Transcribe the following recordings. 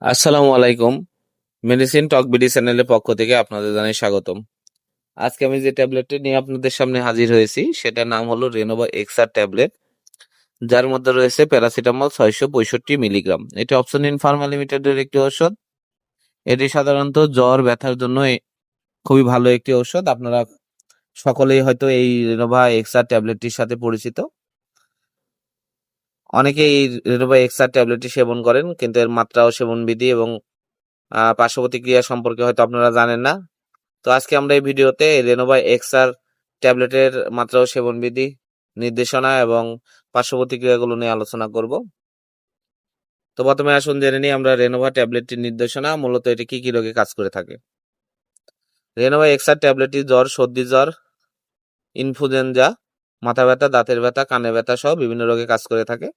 আসসালামু আলাইকুম। মেডিসিন টক বিডি চ্যানেলের পক্ষ থেকে আপনাদের জানাই স্বাগতম। আজকে আমি যে ট্যাবলেটটি নিয়ে আপনাদের সামনে হাজির হয়েছি সেটার নাম হলো রেনোভা এক্সআর ট্যাবলেট, যার মধ্যে রয়েছে প্যারাসিটামল 665 মিলিগ্রাম। এটি অপশন ইন ফার্মা লিমিটেডের একটি ঔষধ। এটি সাধারণত জ্বর ব্যথার জন্য খুবই ভালো একটি ঔষধ। আপনারা সকলেই হয়তো এই রেনোভা এক্সআর ট্যাবলেটটির সাথে পরিচিত। অনেকেই এই রেনোভা এক্সআর ট্যাবলেটটি সেবন করেন, কিন্তু এর মাত্রা ও সেবন বিধি এবং পার্শ্ব প্রতিক্রিয়া সম্পর্কে হয়তো আপনারা জানেন না। তো আজকে আমরা এই ভিডিওতে রেনোভা এক্সআর ট্যাবলেটের মাত্রা ও সেবনবিধি, নির্দেশনা এবং পার্শ্ব প্রতিক্রিয়াগুলো নিয়ে আলোচনা করব। তো প্রথমে আসুন জেনে নিই আমরা রেনোভা ট্যাবলেটটির নির্দেশনা, মূলত এটি কি কি রোগে কাজ করে থাকে। রেনোভা এক্সআর ট্যাবলেটটি জ্বর, সর্দি জ্বর, ইনফ্লুয়েঞ্জা, মাথা ব্যথা, দাঁতের ব্যথা, কানে ব্যথা সহ বিভিন্ন রোগে কাজ করে থাকে।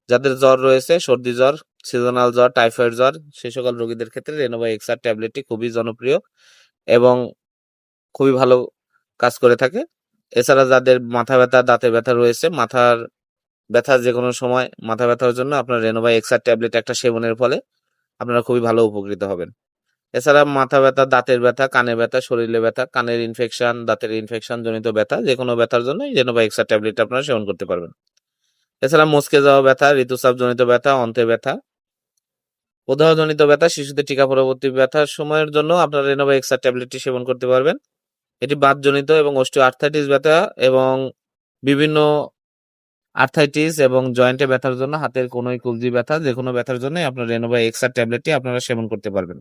যাদের জ্বর রয়েছে, সর্দি জ্বর, সিজনাল জ্বর, টাইফয়েড জ্বর, সেই সকল রোগীদের ক্ষেত্রে রেনোভা এক্সআর ট্যাবলেটটি খুবই জনপ্রিয় এবং খুবই ভালো কাজ করে থাকে। এছাড়া যাদের মাথা ব্যথা, দাঁতের ব্যথা রয়েছে, মাথার ব্যথা যে কোনো সময় মাথা ব্যথার জন্য আপনার রেনোভা এক্সআর ট্যাবলেট একটা সেবনের ফলে আপনারা খুবই ভালো উপকৃত হবেন। এছাড়া মাথা ব্যথা, দাঁতের ব্যথা, কানে ব্যথা, শরীরে ব্যথা, কানের ইনফেকশন, দাঁতের ইনফেকশন জনিত ব্যথা, যে কোনো ব্যথার জন্য এই রেনোভা এক্সআর ট্যাবলেট আপনারা সেবন করতে পারবেন। এছাড়া মচকে যাওয়া ব্যথা, ঋতুস্রাব জনিত ব্যথা, অন্ত্রে ব্যথা, প্রদাহজনিত ব্যথা, শিশুদের টিকা পরবর্তী ব্যথার সময়ের জন্য আপনারা রেনোভা এক্সআর ট্যাবলেটটি সেবন করতে পারবেন। এটি বাতজনিত এবং অস্টিও আর্থ্রাইটিস ব্যথা এবং বিভিন্ন আর্থ্রাইটিস এবং জয়েন্টে ব্যথার জন্য, হাতের কনুই, কবজি ব্যথা, যে কোনো ব্যথার জন্য আপনার রেনোভা এক্সআর ট্যাবলেটটি আপনারা সেবন করতে পারবেন।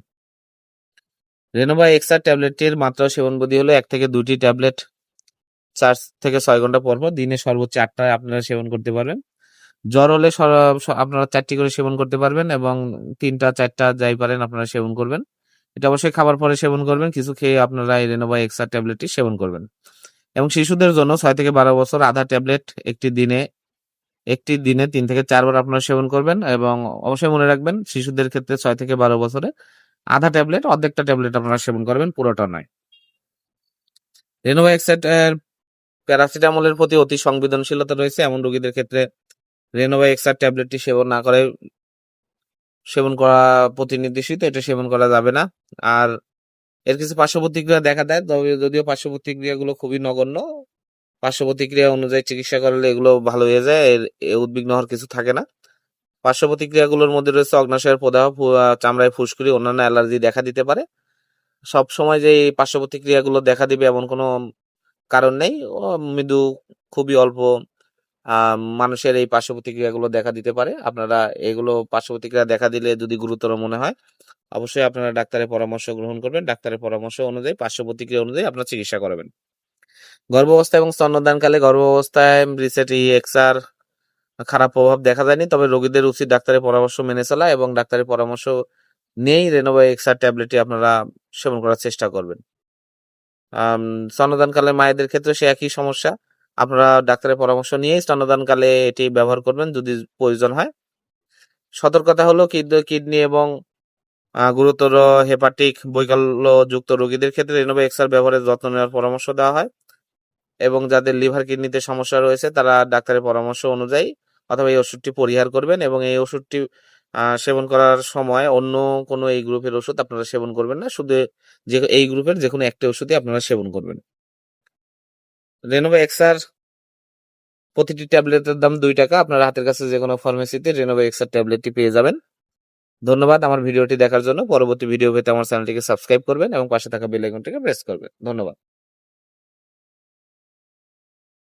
রেনোভা এক্সআর ট্যাবলেটটির মাত্রা ও সেবনবিধি হলো 1 থেকে 2টি ট্যাবলেট 4 থেকে 6 ঘন্টা পর পর দিনে সর্বোচ্চ 8টা আপনারা সেবন করতে পারবেন। জ্বর হলে আপনারা 4টি করে সেবন করতে পারবেন এবং 3টা 4টা যাই পারেন আপনারা সেবন করবেন। এটা অবশ্যই খাবার পরে সেবন করবেন। কিছু খেয়ে আপনারা এই রেনোভা এক্সআর ট্যাবলেটটি সেবন করবেন। এবং শিশুদের জন্য 6 থেকে 12 বছর আধা ট্যাবলেট একটি দিনে 3 থেকে 4 বার আপনারা সেবন করবেন এবং অবশ্যই মনে রাখবেন শিশুদের ক্ষেত্রে 6 থেকে 12 বছরে আধা ট্যাবলেট, অর্ধেকটা ট্যাবলেট আপনারা সেবন করবেন, পুরোটা নয়। রেনোভা এক্সআর এর প্যারাসিটামলের প্রতি অতি সংবেদনশীলতা রয়েছে এমন রোগীদের ক্ষেত্রে রেনোভা এক্সআর ট্যাবলেটটি সেবন না করে সেবন করা প্রতিনির্দেশিত, এটা সেবন করা যাবে না। আর এর কিছু পার্শ্ব প্রতিক্রিয়া দেখা দেয়, তবে যদিও পার্শ্ব প্রতিক্রিয়াগুলো খুবই নগণ্য। পার্শ্ব প্রতিক্রিয়া অনুযায়ী চিকিৎসা করলে এগুলো ভালো হয়ে যায়, উদ্বিগ্ন হওয়ার কিছু থাকে না। পার্শ্ব প্রতিক্রিয়াগুলোর মধ্যে রয়েছে অগ্ন্যাশয়ের প্রদাহ, চামড়ায় ফুসকুড়ি, অন্যান্য অ্যালার্জি দেখা দিতে পারে। সব সময় যে এই পার্শ্ব প্রতিক্রিয়াগুলো দেখা দিবে এমন কোনো কারণ নেই। মৃদু, খুবই অল্প মানুষের এই পার্শ্ব প্রতিক্রিয়াগুলো দেখা দিতে পারে। আপনারা এগুলো পার্শ্ব প্রতিক্রিয়া দেখা দিলে যদি গুরুতর মনে হয় অবশ্যই আপনারা ডাক্তারের পরামর্শ গ্রহণ করবেন। ডাক্তারের পরামর্শ অনুযায়ী, পার্শ্ব প্রতিক্রিয়া অনুযায়ী আপনারা চিকিৎসা করাবেন। গর্ভাবস্থা এবং স্তন্যদানকালে গর্ভাবস্থায় রিসেট এক্সআর খারাপ প্রভাব দেখা যায়নি, তবে রোগীদের উচিত ডাক্তারের পরামর্শ মেনে চলা এবং ডাক্তারের পরামর্শ নিয়েই রেনোভা এক্সআর ট্যাবলেটটি আপনারা সেবন করার চেষ্টা করবেন। স্তন্যদানকালে মায়েদের ক্ষেত্রে সে একই সমস্যা। আপনারা ডাক্তারের পরামর্শ নিয়েই স্তন্যদানকালে এটি ব্যবহার করবেন যদি প্রয়োজন হয়। সতর্কতা হলো কিডনি এবং গুরুতর হেপাটিক বৈকল্যযুক্ত রোগীদের ক্ষেত্রে রেনোভা এক্সআর ব্যবহারের যত্ন নেওয়ার পরামর্শ দেওয়া হয় এবং যাদের লিভার কিডনিতে সমস্যা রয়েছে তারা ডাক্তারের পরামর্শ অনুযায়ী অথবা এই ওষুধটি পরিহার করবেন এবং এই ওষুধটি সেবন করার সময় অন্য কোনো এই গ্রুপের ওষুধ আপনারা সেবন করবেন না, শুধু যে এই গ্রুপের যে কোনো একটা ওষুধই আপনারা সেবন করবেন। রেনোভা এক্সআর প্রতিটি ট্যাবলেটের দাম 2 টাকা। আপনার হাতের কাছে যে কোনো ফার্মেসিতে রেনোভা এক্সআর ট্যাবলেটটি পেয়ে যাবেন। ধন্যবাদ আমার ভিডিওটি দেখার জন্য। পরবর্তী ভিডিও পেতে আমার চ্যানেলটিকে সাবস্ক্রাইব করবেন এবং পাশে থাকা বেল আইকনটিকে প্রেস করবেন। ধন্যবাদ।